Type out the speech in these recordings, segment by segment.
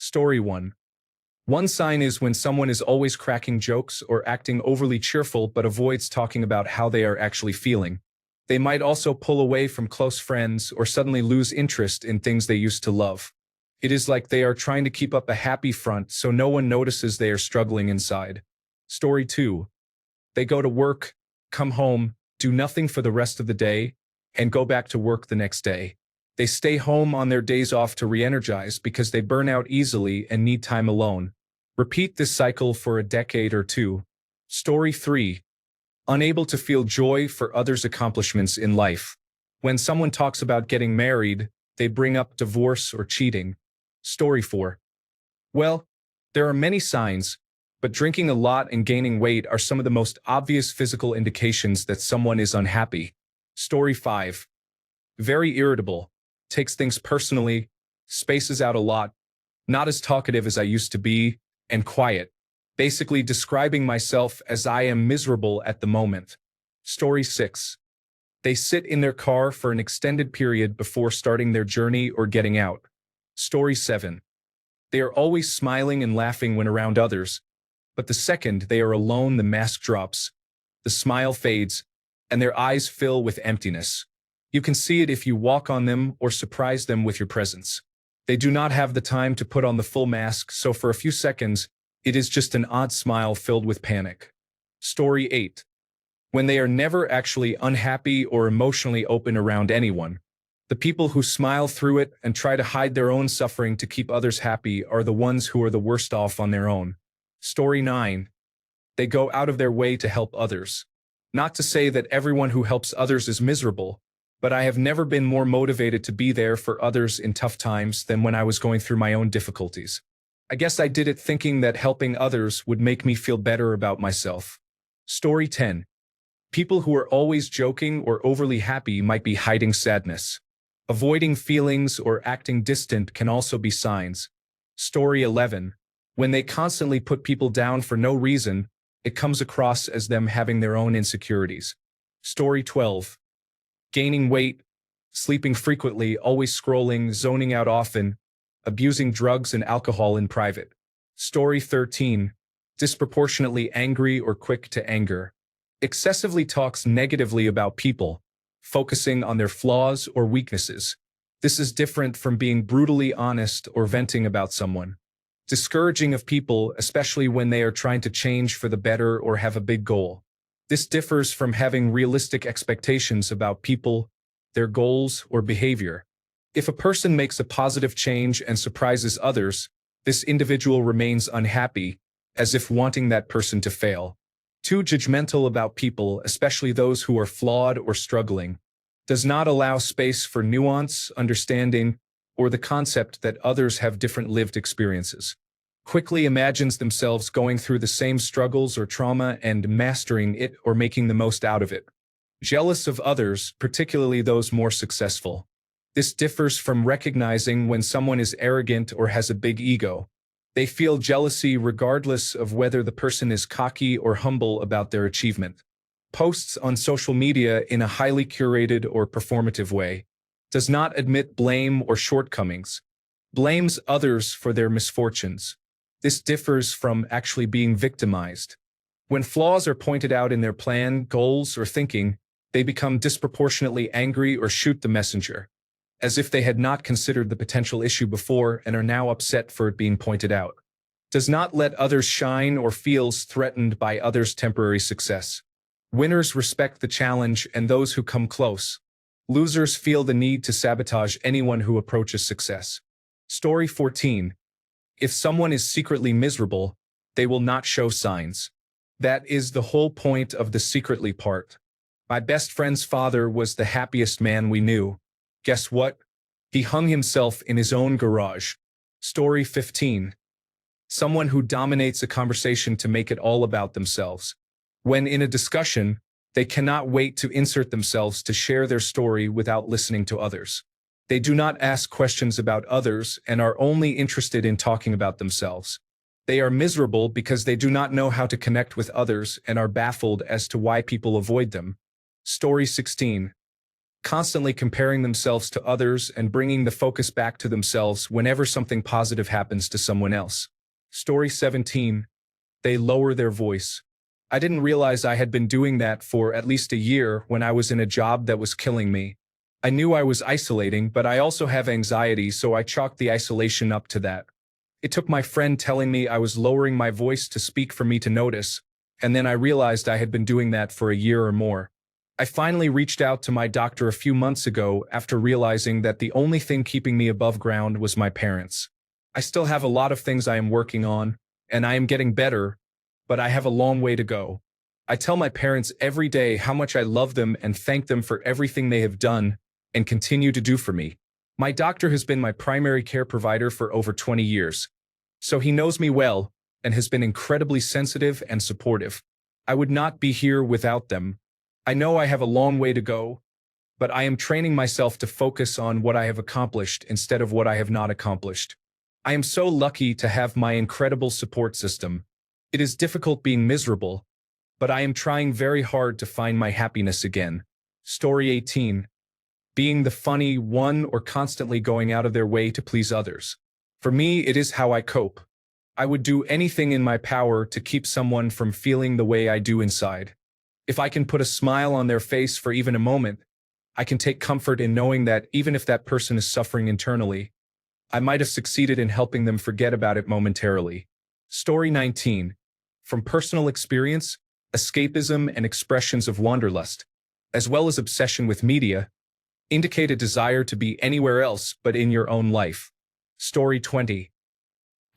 Story 1. One sign is when someone is always cracking jokes or acting overly cheerful but avoids talking about how they are actually feeling. They might also pull away from close friends or suddenly lose interest in things they used to love. It is like they are trying to keep up a happy front so no one notices they are struggling inside. Story 2. They go to work, come home, do nothing for the rest of the day, and go back to work the next day. They stay home on their days off to re-energize because they burn out easily and need time alone. Repeat this cycle for a decade or two. Story 3. Unable to feel joy for others' accomplishments in life. When someone talks about getting married, they bring up divorce or cheating. Story 4. Well, there are many signs, but drinking a lot and gaining weight are some of the most obvious physical indications that someone is unhappy. Story 5. Very irritable, takes things personally, spaces out a lot, not as talkative as I used to be, and quiet. Basically describing myself as I am miserable at the moment. Story 6. They sit in their car for an extended period before starting their journey or getting out. Story 7. They are always smiling and laughing when around others, but the second they are alone, the mask drops, the smile fades, and their eyes fill with emptiness. You can see it if you walk on them or surprise them with your presence. They do not have the time to put on the full mask, so for a few seconds, it is just an odd smile filled with panic. Story 8. When they are never actually unhappy or emotionally open around anyone. The people who smile through it and try to hide their own suffering to keep others happy are the ones who are the worst off on their own. Story 9. They go out of their way to help others. Not to say that everyone who helps others is miserable, but I have never been more motivated to be there for others in tough times than when I was going through my own difficulties. I guess I did it thinking that helping others would make me feel better about myself. Story 10. People who are always joking or overly happy might be hiding sadness. Avoiding feelings or acting distant can also be signs. Story 11. When they constantly put people down for no reason, it comes across as them having their own insecurities. Story 12. Gaining weight, sleeping frequently, always scrolling, zoning out often, abusing drugs and alcohol in private. Story 13. Disproportionately angry or quick to anger. Excessively talks negatively about people, focusing on their flaws or weaknesses. This is different from being brutally honest or venting about someone. Discouraging of people, especially when they are trying to change for the better or have a big goal. This differs from having realistic expectations about people, their goals, or behavior. If a person makes a positive change and surprises others, this individual remains unhappy, as if wanting that person to fail. Too judgmental about people, especially those who are flawed or struggling. Does not allow space for nuance, understanding, or the concept that others have different lived experiences. Quickly imagines themselves going through the same struggles or trauma and mastering it or making the most out of it. Jealous of others, particularly those more successful. This differs from recognizing when someone is arrogant or has a big ego. They feel jealousy regardless of whether the person is cocky or humble about their achievement. Posts on social media in a highly curated or performative way. Does not admit blame or shortcomings. Blames others for their misfortunes. This differs from actually being victimized. When flaws are pointed out in their plan, goals, or thinking, they become disproportionately angry or shoot the messenger, as if they had not considered the potential issue before and are now upset for it being pointed out. Does not let others shine or feels threatened by others' temporary success. Winners respect the challenge and those who come close. Losers feel the need to sabotage anyone who approaches success. Story 14. If someone is secretly miserable, they will not show signs. That is the whole point of the secretly part. My best friend's father was the happiest man we knew. Guess what? He hung himself in his own garage. Story 15. Someone who dominates a conversation to make it all about themselves. When in a discussion, they cannot wait to insert themselves to share their story without listening to others. They do not ask questions about others and are only interested in talking about themselves. They are miserable because they do not know how to connect with others and are baffled as to why people avoid them. Story 16. constantly comparing themselves to others and bringing the focus back to themselves whenever something positive happens to someone else. Story 17. They lower their voice. I didn't realize I had been doing that for at least a year when I was in a job that was killing me. I knew I was isolating, but I also have anxiety, so I chalked the isolation up to that. It took my friend telling me I was lowering my voice to speak for me to notice, and then I realized I had been doing that for a year or more. I finally reached out to my doctor a few months ago after realizing that the only thing keeping me above ground was my parents. I still have a lot of things I am working on, and I am getting better, but I have a long way to go. I tell my parents every day how much I love them and thank them for everything they have done and continue to do for me. My doctor has been my primary care provider for over 20 years, so he knows me well and has been incredibly sensitive and supportive. I would not be here without them. I know I have a long way to go, but I am training myself to focus on what I have accomplished instead of what I have not accomplished. I am so lucky to have my incredible support system. It is difficult being miserable, but I am trying very hard to find my happiness again. Story 18. Being the funny one or constantly going out of their way to please others. For me, it is how I cope. I would do anything in my power to keep someone from feeling the way I do inside. If I can put a smile on their face for even a moment, I can take comfort in knowing that even if that person is suffering internally, I might have succeeded in helping them forget about it momentarily. Story 19. From personal experience, escapism and expressions of wanderlust, as well as obsession with media, indicate a desire to be anywhere else but in your own life. Story 20.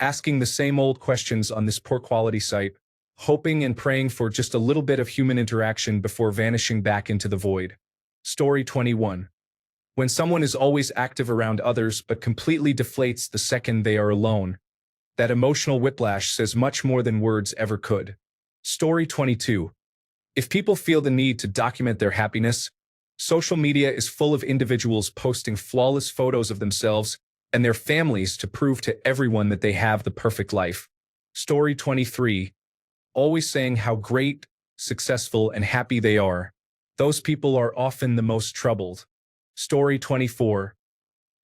Asking the same old questions on this poor quality site, hoping and praying for just a little bit of human interaction before vanishing back into the void. Story 21. When someone is always active around others but completely deflates the second they are alone, that emotional whiplash says much more than words ever could. Story 22. If people feel the need to document their happiness, social media is full of individuals posting flawless photos of themselves and their families to prove to everyone that they have the perfect life. Story 23. Always saying how great, successful, and happy they are. Those people are often the most troubled. Story 24.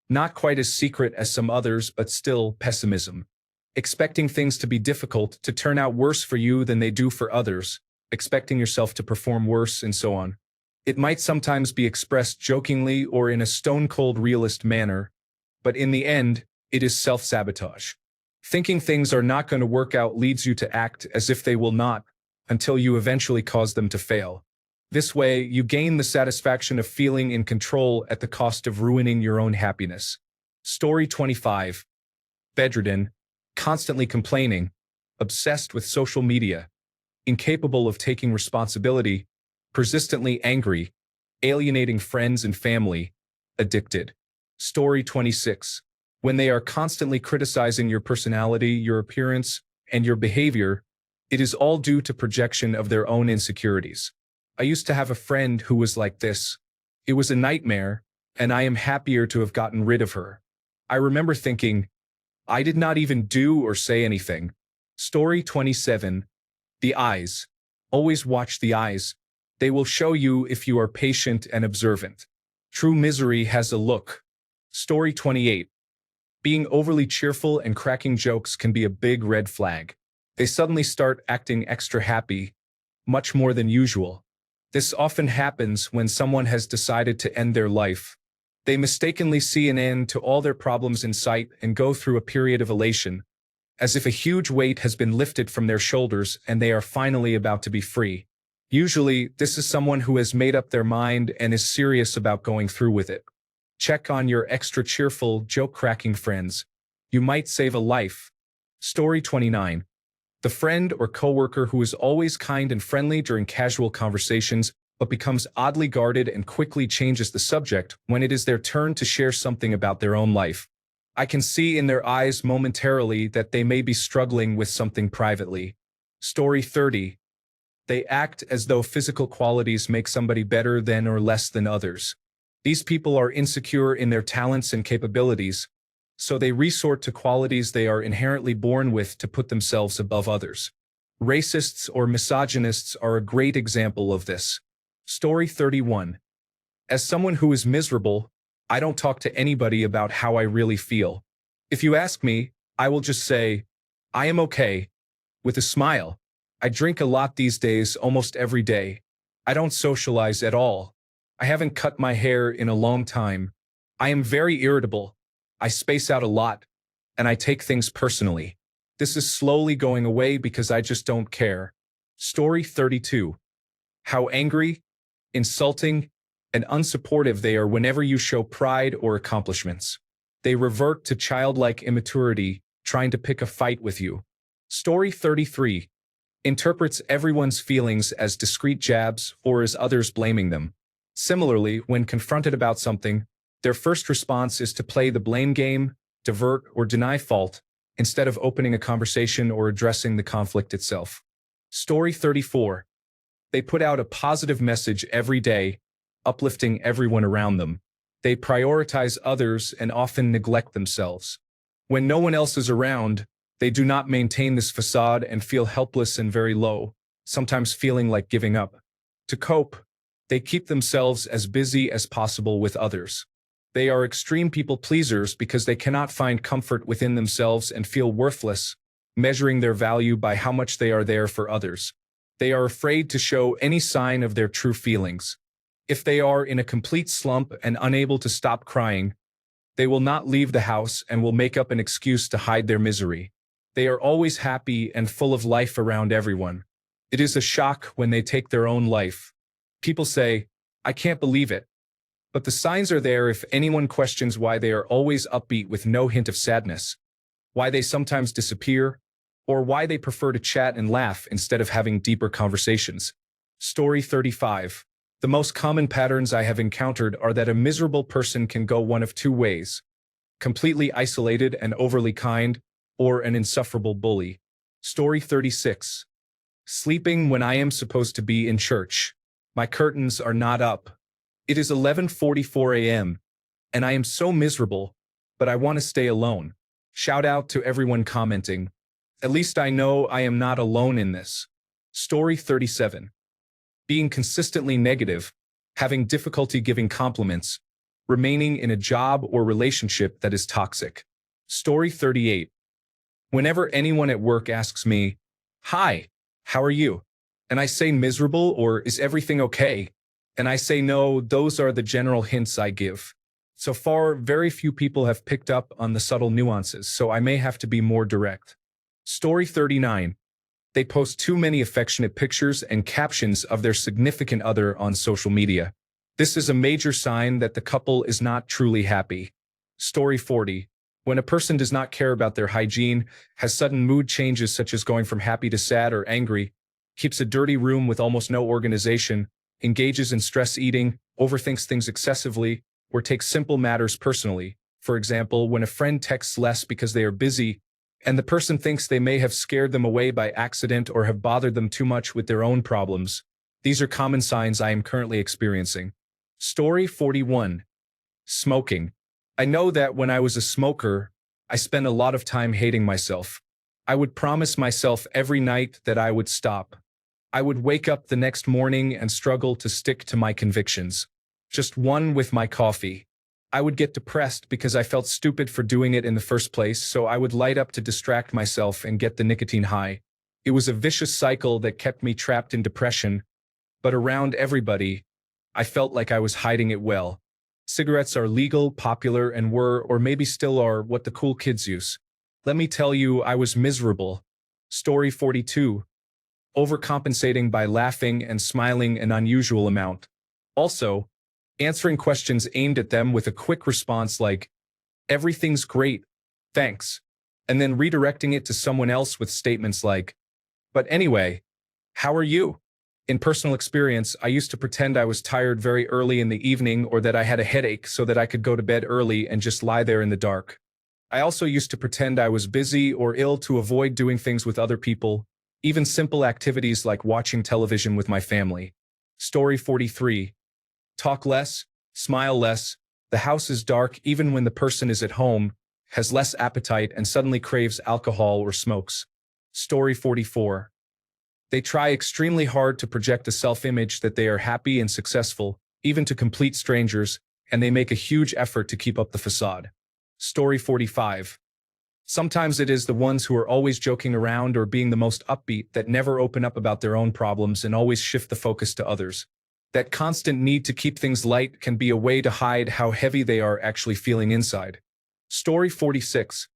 Not quite as secret as some others, but still pessimism. Expecting things to be difficult, to turn out worse for you than they do for others, expecting yourself to perform worse, and so on. It might sometimes be expressed jokingly or in a stone-cold realist manner, but in the end, it is self-sabotage. Thinking things are not going to work out leads you to act as if they will not, until you eventually cause them to fail. This way, you gain the satisfaction of feeling in control at the cost of ruining your own happiness. Story 25. Bedridden, constantly complaining, obsessed with social media, incapable of taking responsibility, persistently angry, alienating friends and family, addicted. Story 26. When they are constantly criticizing your personality, your appearance, and your behavior, it is all due to projection of their own insecurities. I used to have a friend who was like this. It was a nightmare, and I am happier to have gotten rid of her. I remember thinking, I did not even do or say anything. Story 27. The eyes. Always watch the eyes. They will show you if you are patient and observant. True misery has a look. Story 28. Being overly cheerful and cracking jokes can be a big red flag. They suddenly start acting extra happy, much more than usual. This often happens when someone has decided to end their life. They mistakenly see an end to all their problems in sight and go through a period of elation, as if a huge weight has been lifted from their shoulders and they are finally about to be free. Usually, this is someone who has made up their mind and is serious about going through with it. Check on your extra cheerful, joke-cracking friends. You might save a life. Story 29. The friend or coworker who is always kind and friendly during casual conversations, but becomes oddly guarded and quickly changes the subject when it is their turn to share something about their own life. I can see in their eyes momentarily that they may be struggling with something privately. Story 30. They act as though physical qualities make somebody better than or less than others. These people are insecure in their talents and capabilities, so they resort to qualities they are inherently born with to put themselves above others. Racists or misogynists are a great example of this. Story 31. As someone who is miserable, I don't talk to anybody about how I really feel. If you ask me, I will just say, I am okay, with a smile. I drink a lot these days, almost every day. I don't socialize at all. I haven't cut my hair in a long time. I am very irritable. I space out a lot, and I take things personally. This is slowly going away because I just don't care. Story 32. How angry, insulting, and unsupportive they are whenever you show pride or accomplishments. They revert to childlike immaturity, trying to pick a fight with you. Story 33. Interprets everyone's feelings as discreet jabs or as others blaming them. Similarly, when confronted about something, their first response is to play the blame game, divert, or deny fault, instead of opening a conversation or addressing the conflict itself. Story 34. They put out a positive message every day, uplifting everyone around them. They prioritize others and often neglect themselves. When no one else is around, they do not maintain this facade and feel helpless and very low, sometimes feeling like giving up. To cope, they keep themselves as busy as possible with others. They are extreme people pleasers because they cannot find comfort within themselves and feel worthless, measuring their value by how much they are there for others. They are afraid to show any sign of their true feelings. If they are in a complete slump and unable to stop crying, they will not leave the house and will make up an excuse to hide their misery. They are always happy and full of life around everyone. It is a shock when they take their own life. People say, I can't believe it. But the signs are there if anyone questions why they are always upbeat with no hint of sadness, why they sometimes disappear, or why they prefer to chat and laugh instead of having deeper conversations. Story 35. The most common patterns I have encountered are that a miserable person can go one of two ways: completely isolated and overly kind, or an insufferable bully. Story 36. Sleeping when I am supposed to be in church. My curtains are not up. It is 11:44 a.m., and I am so miserable, but I want to stay alone. Shout out to everyone commenting. At least I know I am not alone in this. Story 37. Being consistently negative, having difficulty giving compliments, remaining in a job or relationship that is toxic. Story 38. Whenever anyone at work asks me, "Hi, how are you?" and I say miserable or "Is everything okay?" and I say no, those are the general hints I give. So far, very few people have picked up on the subtle nuances, so I may have to be more direct. Story 39. They post too many affectionate pictures and captions of their significant other on social media. This is a major sign that the couple is not truly happy. Story 40. When a person does not care about their hygiene, has sudden mood changes such as going from happy to sad or angry, keeps a dirty room with almost no organization, engages in stress eating, overthinks things excessively, or takes simple matters personally. For example, when a friend texts less because they are busy, and the person thinks they may have scared them away by accident or have bothered them too much with their own problems. These are common signs I am currently experiencing. Story 41. Smoking. I know that when I was a smoker, I spent a lot of time hating myself. I would promise myself every night that I would stop. I would wake up the next morning and struggle to stick to my convictions. Just one with my coffee. I would get depressed because I felt stupid for doing it in the first place, so I would light up to distract myself and get the nicotine high. It was a vicious cycle that kept me trapped in depression, but around everybody, I felt like I was hiding it well. Cigarettes are legal, popular, and were, or maybe still are, what the cool kids use. Let me tell you, I was miserable. Story 42. Overcompensating by laughing and smiling an unusual amount. Also, answering questions aimed at them with a quick response like, "Everything's great, thanks," and then redirecting it to someone else with statements like, "But anyway, how are you?" In personal experience, I used to pretend I was tired very early in the evening or that I had a headache so that I could go to bed early and just lie there in the dark. I also used to pretend I was busy or ill to avoid doing things with other people, even simple activities like watching television with my family. Story 43. Talk less, smile less, the house is dark even when the person is at home, has less appetite and suddenly craves alcohol or smokes. Story 44. They try extremely hard to project a self-image that they are happy and successful, even to complete strangers, and they make a huge effort to keep up the facade. Story 45. Sometimes it is the ones who are always joking around or being the most upbeat that never open up about their own problems and always shift the focus to others. That constant need to keep things light can be a way to hide how heavy they are actually feeling inside. Story 46.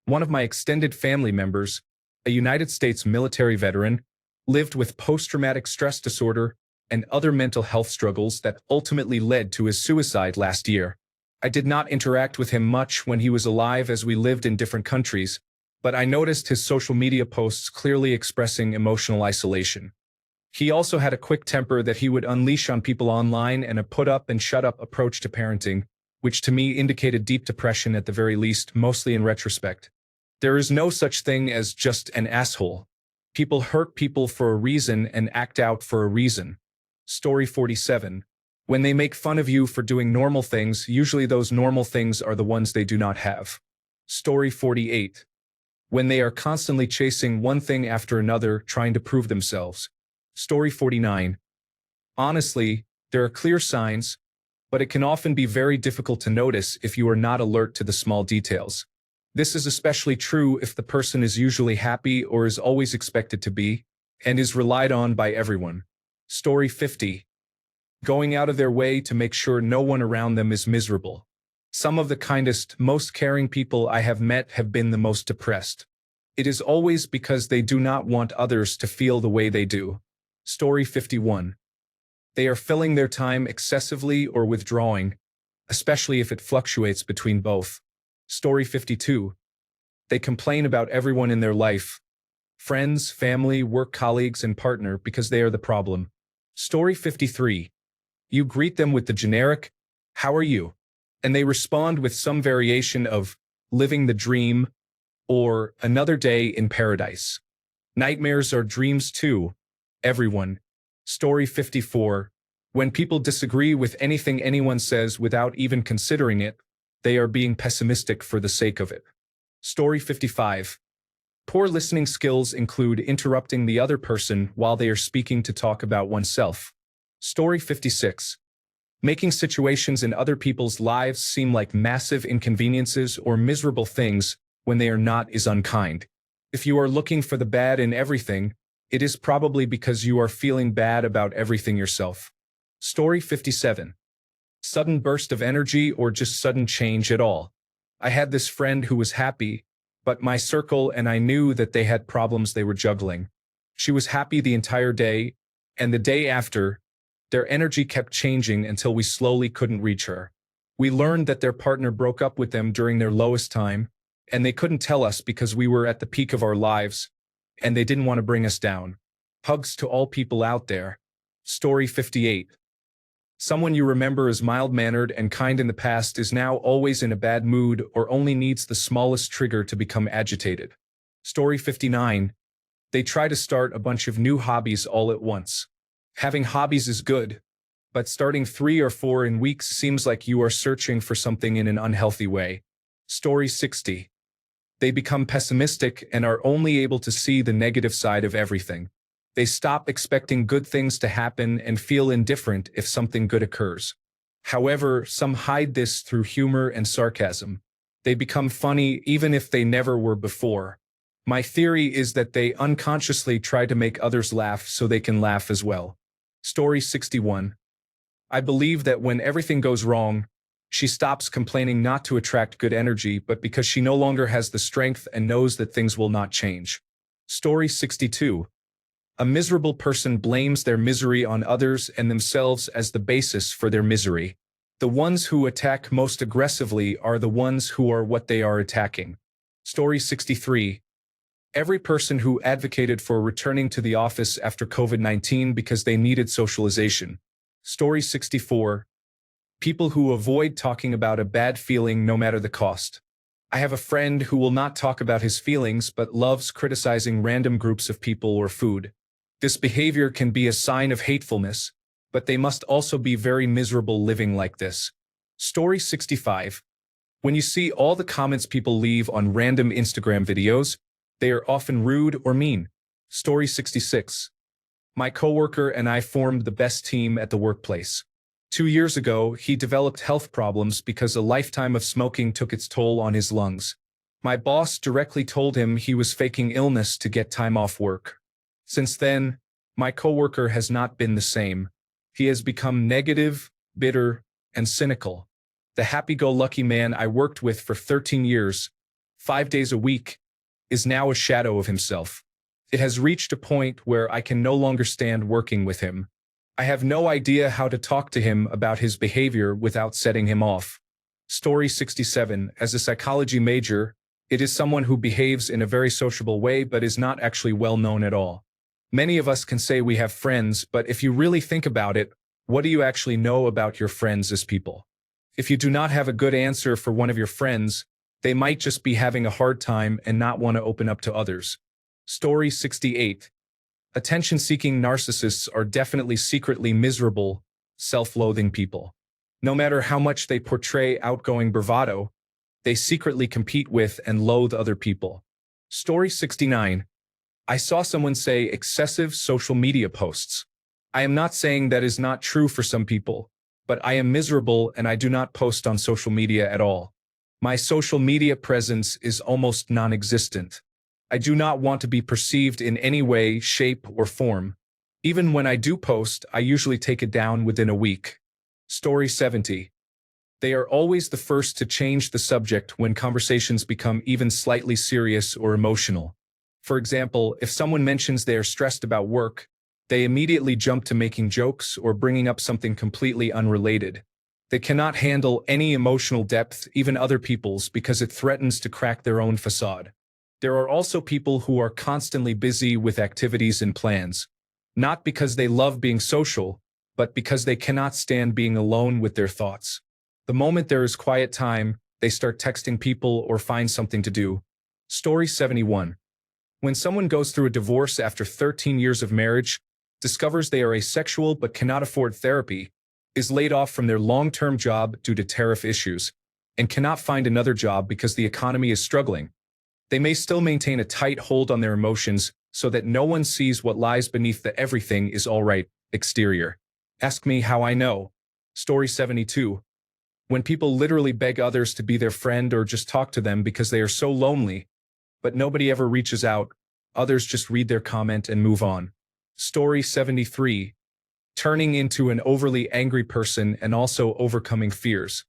One of my extended family members, a United States military veteran, lived with post-traumatic stress disorder and other mental health struggles that ultimately led to his suicide last year. I did not interact with him much when he was alive as we lived in different countries, but I noticed his social media posts clearly expressing emotional isolation. He also had a quick temper that he would unleash on people online and a put-up and shut-up approach to parenting, which to me indicated deep depression at the very least, mostly in retrospect. There is no such thing as just an asshole. People hurt people for a reason and act out for a reason. Story 47. When they make fun of you for doing normal things, usually those normal things are the ones they do not have. Story 48. When they are constantly chasing one thing after another, trying to prove themselves. Story 49. Honestly, there are clear signs, but it can often be very difficult to notice if you are not alert to the small details. This is especially true if the person is usually happy or is always expected to be, and is relied on by everyone. Story 50. Going out of their way to make sure no one around them is miserable. Some of the kindest, most caring people I have met have been the most depressed. It is always because they do not want others to feel the way they do. Story 51. They are filling their time excessively or withdrawing, especially if it fluctuates between both. Story 52. They complain about everyone in their life, friends, family, work colleagues, and partner because they are the problem. Story 53. You greet them with the generic, "How are you?" and they respond with some variation of "living the dream" or "another day in paradise." Nightmares are dreams too, everyone. Story 54. When people disagree with anything anyone says without even considering it, they are being pessimistic for the sake of it. Story 55. Poor listening skills include interrupting the other person while they are speaking to talk about oneself. Story 56. Making situations in other people's lives seem like massive inconveniences or miserable things when they are not is unkind. If you are looking for the bad in everything, it is probably because you are feeling bad about everything yourself. Story 57. Sudden burst of energy or just sudden change at all. I had this friend who was happy, but my circle and I knew that they had problems they were juggling. She was happy the entire day, and the day after, their energy kept changing until we slowly couldn't reach her. We learned that their partner broke up with them during their lowest time, and they couldn't tell us because we were at the peak of our lives, and they didn't want to bring us down. Hugs to all people out there. Story 58. Someone you remember as mild-mannered and kind in the past is now always in a bad mood or only needs the smallest trigger to become agitated. Story 59. They try to start a bunch of new hobbies all at once. Having hobbies is good, but starting 3 or 4 in weeks seems like you are searching for something in an unhealthy way. Story 60. They become pessimistic and are only able to see the negative side of everything. They stop expecting good things to happen and feel indifferent if something good occurs. However, some hide this through humor and sarcasm. They become funny even if they never were before. My theory is that they unconsciously try to make others laugh so they can laugh as well. Story 61. I believe that when everything goes wrong, she stops complaining not to attract good energy, but because she no longer has the strength and knows that things will not change. Story 62. A miserable person blames their misery on others and themselves as the basis for their misery. The ones who attack most aggressively are the ones who are what they are attacking. Story 63. Every person who advocated for returning to the office after COVID-19 because they needed socialization. Story 64. People who avoid talking about a bad feeling no matter the cost. I have a friend who will not talk about his feelings but loves criticizing random groups of people or food. This behavior can be a sign of hatefulness, but they must also be very miserable living like this. Story 65. When you see all the comments people leave on random Instagram videos, they are often rude or mean. Story 66. My coworker and I formed the best team at the workplace. 2 years ago, he developed health problems because a lifetime of smoking took its toll on his lungs. My boss directly told him he was faking illness to get time off work. Since then, my coworker has not been the same. He has become negative, bitter, and cynical. The happy-go-lucky man I worked with for 13 years, 5 days a week, is now a shadow of himself. It has reached a point where I can no longer stand working with him. I have no idea how to talk to him about his behavior without setting him off. Story 67. As a psychology major, it is someone who behaves in a very sociable way but is not actually well known at all. Many of us can say we have friends, but if you really think about it, what do you actually know about your friends as people? If you do not have a good answer for one of your friends, they might just be having a hard time and not want to open up to others. Story 68. Attention-seeking narcissists are definitely secretly miserable, self-loathing people. No matter how much they portray outgoing bravado, they secretly compete with and loathe other people. Story 69. I saw someone say excessive social media posts. I am not saying that is not true for some people, but I am miserable and I do not post on social media at all. My social media presence is almost non-existent. I do not want to be perceived in any way, shape, or form. Even when I do post, I usually take it down within a week. Story 70. They are always the first to change the subject when conversations become even slightly serious or emotional. For example, if someone mentions they are stressed about work, they immediately jump to making jokes or bringing up something completely unrelated. They cannot handle any emotional depth, even other people's, because it threatens to crack their own facade. There are also people who are constantly busy with activities and plans, not because they love being social, but because they cannot stand being alone with their thoughts. The moment there is quiet time, they start texting people or find something to do. Story 71. When someone goes through a divorce after 13 years of marriage, discovers they are asexual but cannot afford therapy, is laid off from their long-term job due to tariff issues, and cannot find another job because the economy is struggling, they may still maintain a tight hold on their emotions so that no one sees what lies beneath the everything is all right exterior. Ask me how I know. Story 72. When people literally beg others to be their friend or just talk to them because they are so lonely, but nobody ever reaches out, others just read their comment and move on. Story 73. Turning into an overly angry person and also overcoming fears.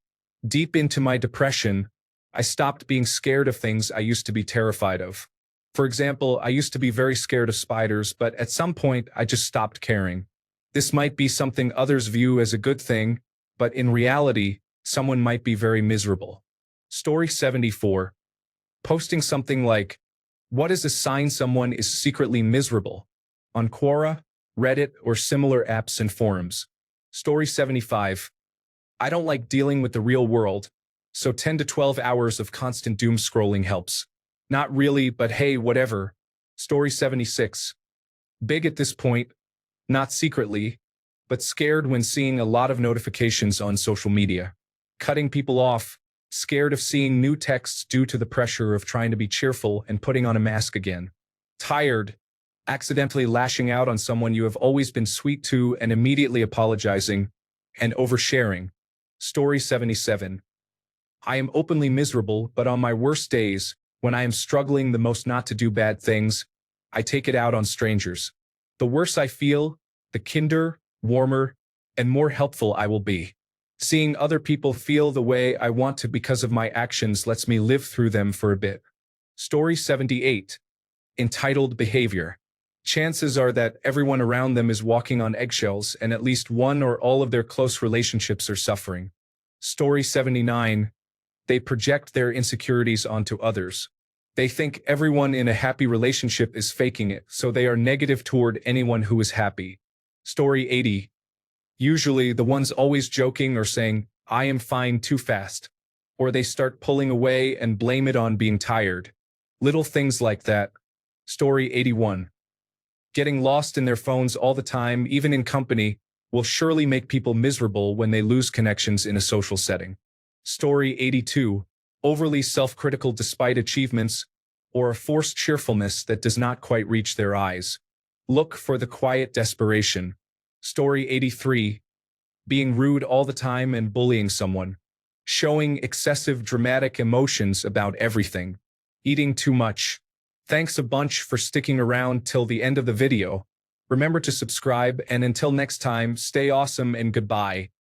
Deep into my depression, I stopped being scared of things I used to be terrified of. For example, I used to be very scared of spiders, but at some point I just stopped caring. This might be something others view as a good thing, but in reality, someone might be very miserable. Story 74. Posting something like, "What is a sign someone is secretly miserable?" on Quora, Reddit, or similar apps and forums. Story 75. I don't like dealing with the real world, so 10 to 12 hours of constant doom scrolling helps. Not really, but hey, whatever. Story 76. Big at this point, not secretly, but scared when seeing a lot of notifications on social media. Cutting people off, scared of seeing new texts due to the pressure of trying to be cheerful and putting on a mask again. Tired, accidentally lashing out on someone you have always been sweet to and immediately apologizing, and oversharing. Story 77. I am openly miserable, but on my worst days, when I am struggling the most not to do bad things, I take it out on strangers. The worse I feel, the kinder, warmer, and more helpful I will be. Seeing other people feel the way I want to because of my actions lets me live through them for a bit. Story 78. Entitled behavior. Chances are that everyone around them is walking on eggshells and at least one or all of their close relationships are suffering. Story 79. They project their insecurities onto others. They think everyone in a happy relationship is faking it, so they are negative toward anyone who is happy. Story 80. Usually, the ones always joking or saying, "I am fine," too fast. Or they start pulling away and blame it on being tired. Little things like that. Story 81. Getting lost in their phones all the time, even in company, will surely make people miserable when they lose connections in a social setting. Story 82. Overly self-critical despite achievements, or a forced cheerfulness that does not quite reach their eyes. Look for the quiet desperation. Story 83. being rude all the time and bullying someone, showing excessive dramatic emotions about everything, eating too much. Thanks a bunch for sticking around till the end of the video. Remember to subscribe, and until next time, stay awesome and goodbye.